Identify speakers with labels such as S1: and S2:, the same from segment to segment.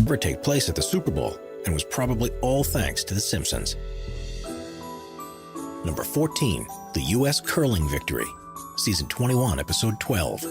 S1: ever take place at the Super Bowl, and was probably all thanks to The Simpsons. Number 14, the U.S. Curling Victory, Season 21, Episode 12.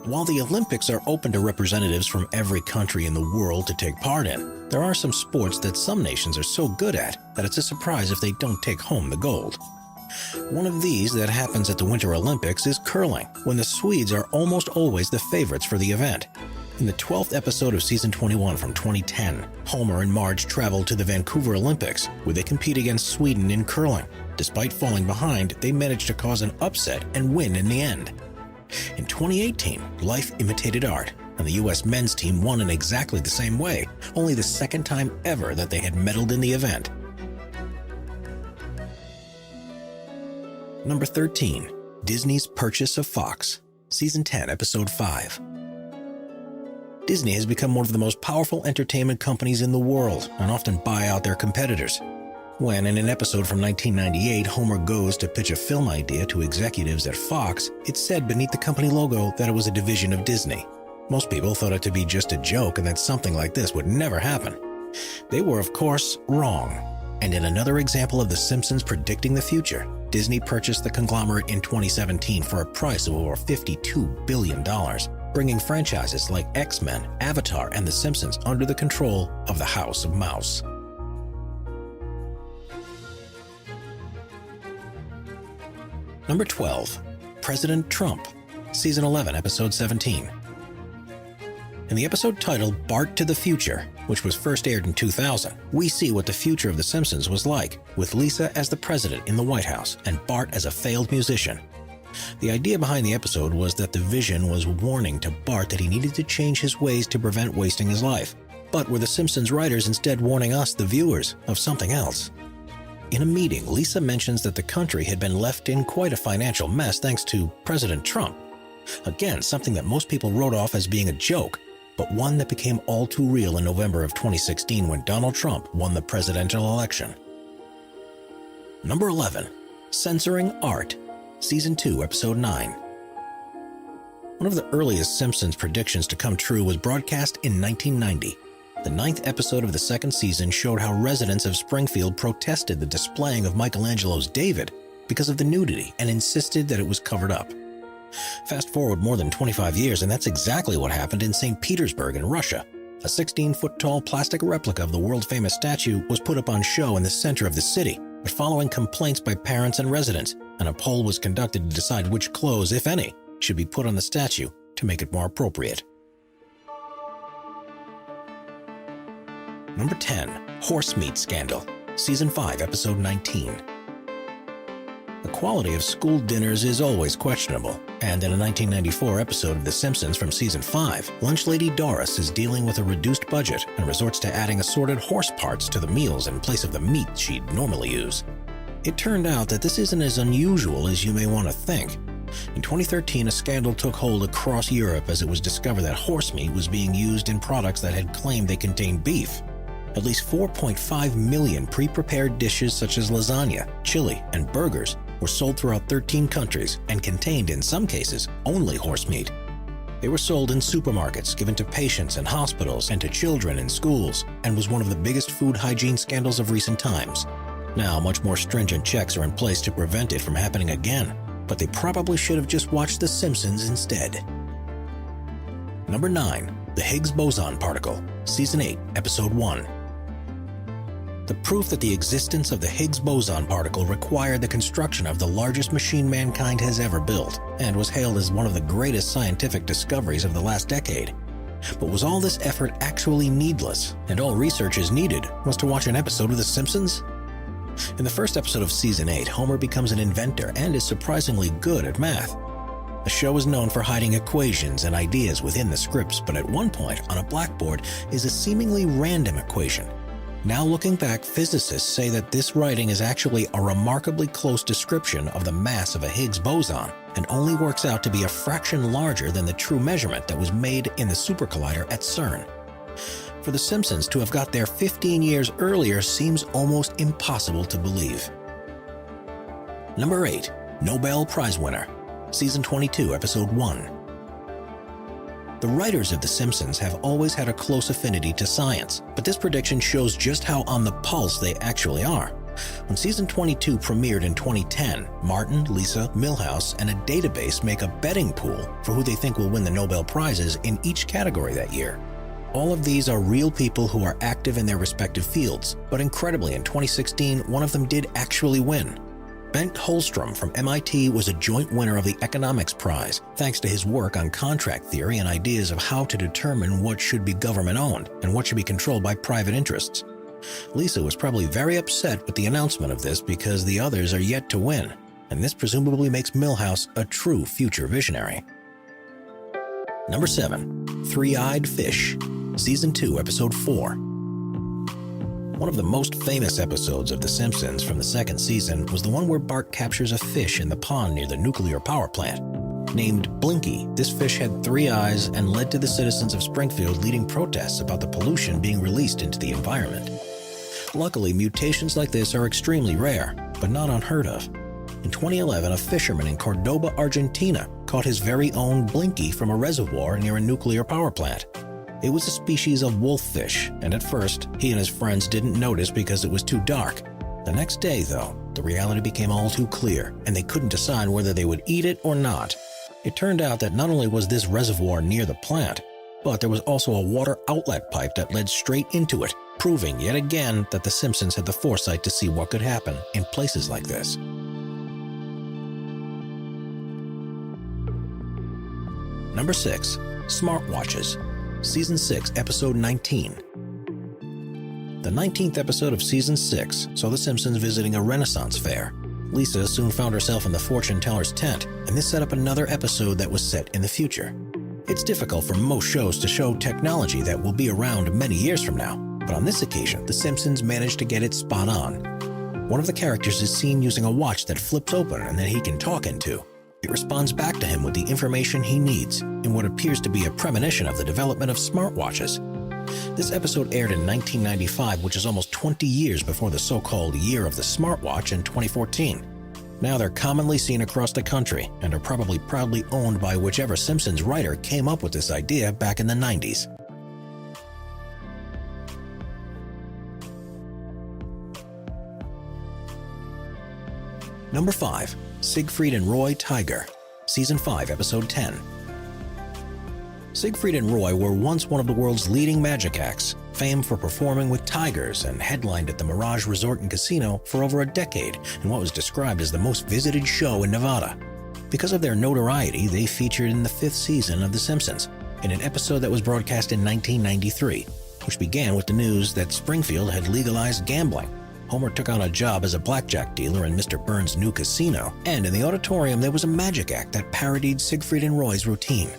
S1: While the Olympics are open to representatives from every country in the world to take part in, there are some sports that some nations are so good at that it's a surprise if they don't take home the gold. One of these that happens at the Winter Olympics is curling, when the Swedes are almost always the favorites for the event. In the 12th episode of Season 21 from 2010, Homer and Marge travel to the Vancouver Olympics, where they compete against Sweden in curling. Despite falling behind, they manage to cause an upset and win in the end. In 2018, life imitated art, and the U.S. men's team won in exactly the same way, only the second time ever that they had medaled in the event. Number 13, Disney's purchase of Fox, Season 10, Episode 5. Disney has become one of the most powerful entertainment companies in the world and often buy out their competitors. When, in an episode from 1998, Homer goes to pitch a film idea to executives at Fox, it said beneath the company logo that it was a division of Disney. Most people thought it to be just a joke and that something like this would never happen. They were, of course, wrong. And in another example of The Simpsons predicting the future, Disney purchased the conglomerate in 2017 for a price of over $52 billion, bringing franchises like X-Men, Avatar, and The Simpsons under the control of the House of Mouse. Number 12, President Trump, Season 11, Episode 17. In the episode titled Bart to the Future, which was first aired in 2000, we see what the future of The Simpsons was like, with Lisa as the president in the White House and Bart as a failed musician. The idea behind the episode was that the vision was warning to Bart that he needed to change his ways to prevent wasting his life. But were the Simpsons writers instead warning us, the viewers, of something else? In a meeting, Lisa mentions that the country had been left in quite a financial mess thanks to President Trump. Again, something that most people wrote off as being a joke, but one that became all too real in November of 2016 when Donald Trump won the presidential election. Number 11, Censoring Art, Season 2, Episode 9. One of the earliest Simpsons predictions to come true was broadcast in 1990. The 9th episode of the second season showed how residents of Springfield protested the displaying of Michelangelo's David because of the nudity and insisted that it was covered up. Fast forward more than 25 years, and that's exactly what happened in St. Petersburg in Russia. A 16-foot-tall plastic replica of the world-famous statue was put up on show in the center of the city, but following complaints by parents and residents, and a poll was conducted to decide which clothes, if any, should be put on the statue to make it more appropriate. Number 10, Horse Meat Scandal, Season 5, Episode 19. The quality of school dinners is always questionable, and in a 1994 episode of The Simpsons from Season 5, Lunch Lady Doris is dealing with a reduced budget and resorts to adding assorted horse parts to the meals in place of the meat she'd normally use. It turned out that this isn't as unusual as you may want to think. In 2013, a scandal took hold across Europe as it was discovered that horse meat was being used in products that had claimed they contained beef. At least 4.5 million pre-prepared dishes such as lasagna, chili, and burgers were sold throughout 13 countries and contained, in some cases, only horse meat. They were sold in supermarkets, given to patients in hospitals and to children in schools, and was one of the biggest food hygiene scandals of recent times. Now, much more stringent checks are in place to prevent it from happening again, but they probably should have just watched The Simpsons instead. Number 9, the Higgs boson particle, Season 8, Episode 1. The proof that the existence of the Higgs boson particle required the construction of the largest machine mankind has ever built, and was hailed as one of the greatest scientific discoveries of the last decade. But was all this effort actually needless, and all research is needed was to watch an episode of The Simpsons? In the first episode of Season 8, Homer becomes an inventor and is surprisingly good at math. The show is known for hiding equations and ideas within the scripts, but at one point on a blackboard is a seemingly random equation. Now looking back, physicists say that this writing is actually a remarkably close description of the mass of a Higgs boson and only works out to be a fraction larger than the true measurement that was made in the super collider at CERN. For The Simpsons to have got there 15 years earlier seems almost impossible to believe. Number 8, Nobel Prize winner, Season 22, Episode 1. The writers of The Simpsons have always had a close affinity to science, but this prediction shows just how on the pulse they actually are. When season 22 premiered in 2010, Martin, Lisa, Milhouse, and a database make a betting pool for who they think will win the Nobel Prizes in each category that year. All of these are real people who are active in their respective fields, but incredibly in 2016, one of them did actually win. Bengt Holmstrom from MIT was a joint winner of the Economics Prize, thanks to his work on contract theory and ideas of how to determine what should be government-owned and what should be controlled by private interests. Lisa was probably very upset with the announcement of this because the others are yet to win, and this presumably makes Milhouse a true future visionary. Number 7. Three-Eyed Fish, Season 2, Episode 4. One of the most famous episodes of The Simpsons from the second season was the one where Bart captures a fish in the pond near the nuclear power plant. Named Blinky, this fish had 3 eyes and led to the citizens of Springfield leading protests about the pollution being released into the environment. Luckily, mutations like this are extremely rare, but not unheard of. In 2011, a fisherman in Cordoba, Argentina, caught his very own Blinky from a reservoir near a nuclear power plant. It was a species of wolffish, and at first, he and his friends didn't notice because it was too dark. The next day, though, the reality became all too clear, and they couldn't decide whether they would eat it or not. It turned out that not only was this reservoir near the plant, but there was also a water outlet pipe that led straight into it, proving yet again that the Simpsons had the foresight to see what could happen in places like this. Number 6. Smartwatches, Season 6, Episode 19. The 19th episode of Season 6 saw the Simpsons visiting a Renaissance fair. Lisa soon found herself in the fortune teller's tent, and this set up another episode that was set in the future. It's difficult for most shows to show technology that will be around many years from now, but on this occasion, the Simpsons managed to get it spot on. One of the characters is seen using a watch that flips open and that he can talk into. It responds back to him with the information he needs, in what appears to be a premonition of the development of smartwatches. This episode aired in 1995, which is almost 20 years before the so-called Year of the Smartwatch in 2014. Now they're commonly seen across the country and are probably proudly owned by whichever Simpsons writer came up with this idea back in the 90s. Number 5. Siegfried and Roy Tiger, Season 5, Episode 10. Siegfried and Roy were once one of the world's leading magic acts, famed for performing with tigers and headlined at the Mirage Resort and Casino for over a decade in what was described as the most visited show in Nevada. Because of their notoriety, they featured in the 5th season of The Simpsons, in an episode that was broadcast in 1993, which began with the news that Springfield had legalized gambling. Homer took on a job as a blackjack dealer in Mr. Burns' new casino, and in the auditorium there was a magic act that parodied Siegfried and Roy's routine.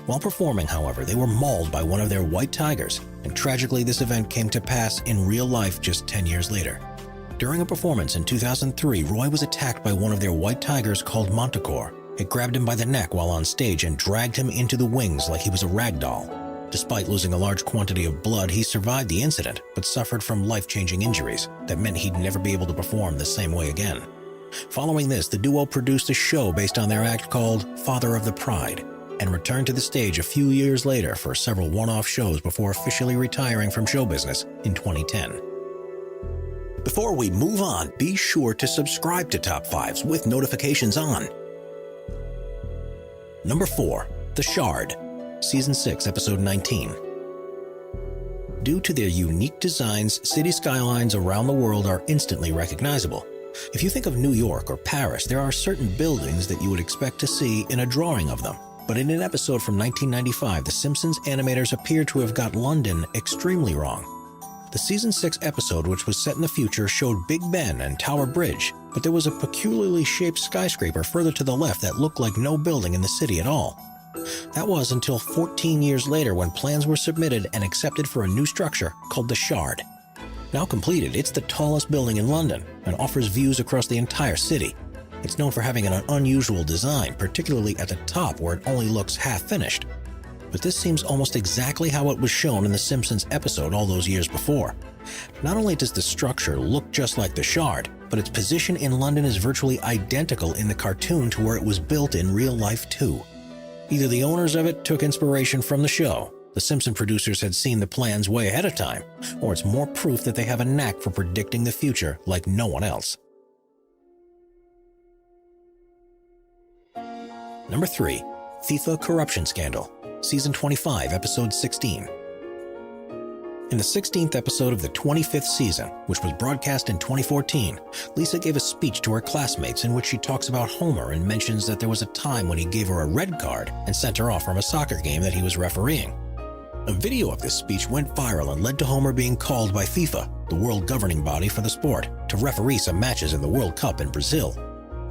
S1: While performing, however, they were mauled by one of their white tigers, and tragically this event came to pass in real life just 10 years later. During a performance in 2003, Roy was attacked by one of their white tigers called Montecore. It grabbed him by the neck while on stage and dragged him into the wings like he was a rag doll. Despite losing a large quantity of blood, he survived the incident, but suffered from life-changing injuries that meant he'd never be able to perform the same way again. Following this, the duo produced a show based on their act called Father of the Pride, and returned to the stage a few years later for several one-off shows before officially retiring from show business in 2010. Before we move on, be sure to subscribe to Top 5s with notifications on. Number 4. The Shard, Season 6, Episode 19. Due to their unique designs, city skylines around the world are instantly recognizable. If you think of New York or Paris, there are certain buildings that you would expect to see in a drawing of them. But in an episode from 1995, the Simpsons animators appear to have got London extremely wrong. The Season 6 episode, which was set in the future, showed Big Ben and Tower Bridge, but there was a peculiarly shaped skyscraper further to the left that looked like no building in the city at all. That was until 14 years later when plans were submitted and accepted for a new structure called the Shard. Now completed, it's the tallest building in London and offers views across the entire city. It's known for having an unusual design, particularly at the top where it only looks half-finished. But this seems almost exactly how it was shown in the Simpsons episode all those years before. Not only does the structure look just like the Shard, but its position in London is virtually identical in the cartoon to where it was built in real life too. Either the owners of it took inspiration from the show, the Simpson producers had seen the plans way ahead of time, or it's more proof that they have a knack for predicting the future like no one else. Number 3. FIFA Corruption Scandal, Season 25, Episode 16. In the 16th episode of the 25th season, which was broadcast in 2014, Lisa gave a speech to her classmates in which she talks about Homer and mentions that there was a time when he gave her a red card and sent her off from a soccer game that he was refereeing. A video of this speech went viral and led to Homer being called by FIFA, the world governing body for the sport, to referee some matches in the World Cup in Brazil.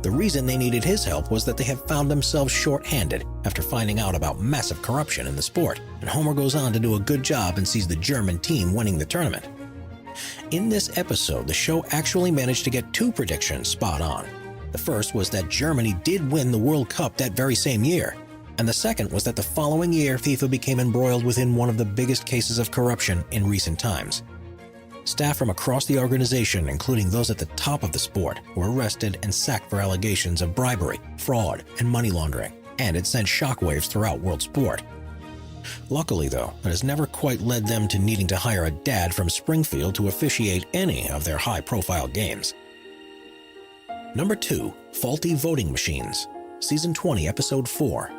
S1: The reason they needed his help was that they had found themselves short-handed after finding out about massive corruption in the sport, and Homer goes on to do a good job and sees the German team winning the tournament. In this episode, the show actually managed to get 2 predictions spot on. The first was that Germany did win the World Cup that very same year, and the second was that the following year FIFA became embroiled within one of the biggest cases of corruption in recent times. Staff from across the organization, including those at the top of the sport, were arrested and sacked for allegations of bribery, fraud, and money laundering, and it sent shockwaves throughout world sport. Luckily, though, it has never quite led them to needing to hire a dad from Springfield to officiate any of their high-profile games. Number 2. Faulty Voting Machines, Season 20, Episode 4.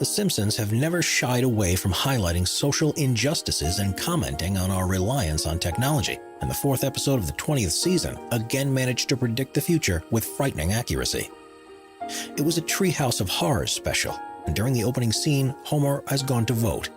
S1: The Simpsons have never shied away from highlighting social injustices and commenting on our reliance on technology, and the 4th episode of the 20th season again managed to predict the future with frightening accuracy. It was a Treehouse of Horrors special, and during the opening scene, Homer has gone to vote.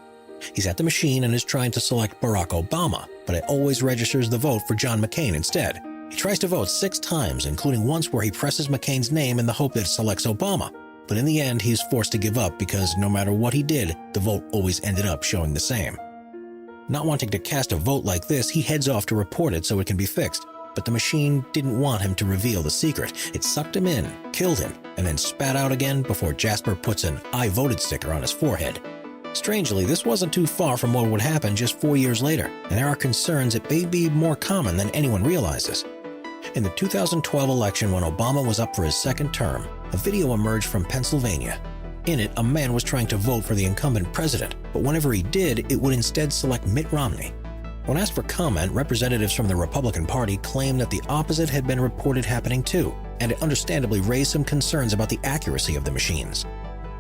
S1: He's at the machine and is trying to select Barack Obama, but it always registers the vote for John McCain instead. He tries to vote 6 times, including once where he presses McCain's name in the hope that it selects Obama. But in the end, he's forced to give up because no matter what he did, the vote always ended up showing the same. Not wanting to cast a vote like this, he heads off to report it so it can be fixed. But the machine didn't want him to reveal the secret. It sucked him in, killed him, and then spat out again before Jasper puts an "I voted" sticker on his forehead. Strangely, this wasn't too far from what would happen just 4 years later, and there are concerns it may be more common than anyone realizes. In the 2012 election, when Obama was up for his 2nd term, a video emerged from Pennsylvania. In it, a man was trying to vote for the incumbent president, but whenever he did, it would instead select Mitt Romney. When asked for comment, representatives from the Republican Party claimed that the opposite had been reported happening too, and it understandably raised some concerns about the accuracy of the machines.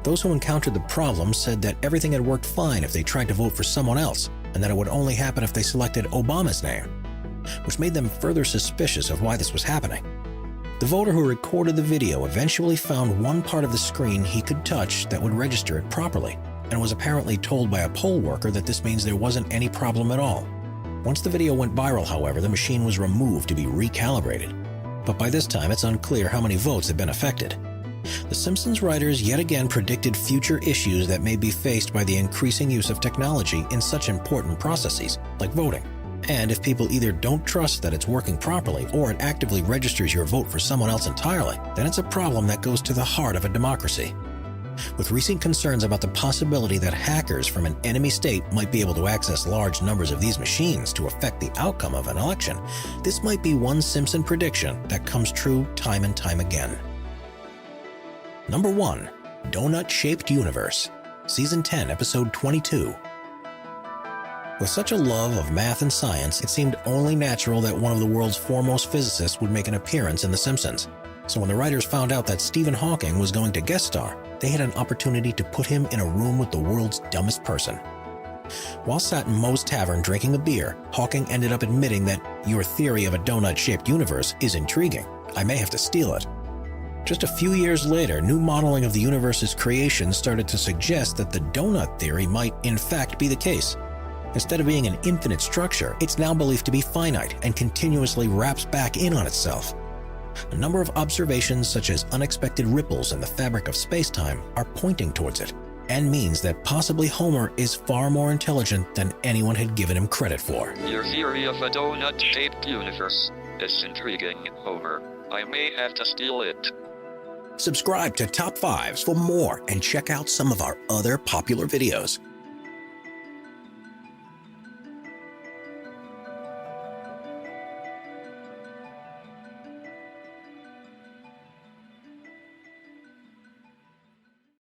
S1: Those who encountered the problem said that everything had worked fine if they tried to vote for someone else, and that it would only happen if they selected Obama's name, which made them further suspicious of why this was happening. The voter who recorded the video eventually found one part of the screen he could touch that would register it properly, and was apparently told by a poll worker that this means there wasn't any problem at all. Once the video went viral, however, the machine was removed to be recalibrated. But by this time, it's unclear how many votes had been affected. The Simpsons writers yet again predicted future issues that may be faced by the increasing use of technology in such important processes, like voting. And if people either don't trust that it's working properly or it actively registers your vote for someone else entirely, then it's a problem that goes to the heart of a democracy. With recent concerns about the possibility that hackers from an enemy state might be able to access large numbers of these machines to affect the outcome of an election, this might be one Simpson prediction that comes true time and time again. Number 1. Donut-Shaped Universe, Season 10, Episode 22. With such a love of math and science, it seemed only natural that one of the world's foremost physicists would make an appearance in The Simpsons. So when the writers found out that Stephen Hawking was going to guest star, they had an opportunity to put him in a room with the world's dumbest person. While sat in Moe's Tavern drinking a beer, Hawking ended up admitting that "Your theory of a donut-shaped universe is intriguing. I may have to steal it." Just a few years later, new modeling of the universe's creation started to suggest that the donut theory might in fact be the case. Instead of being an infinite structure, it's now believed to be finite and continuously wraps back in on itself. A number of observations, such as unexpected ripples in the fabric of space-time, are pointing towards it, and means that possibly Homer is far more intelligent than anyone had given him credit for.
S2: Your theory of a donut-shaped universe is intriguing, Homer. I may have to steal it.
S1: Subscribe to Top 5s for more and check out some of our other popular videos.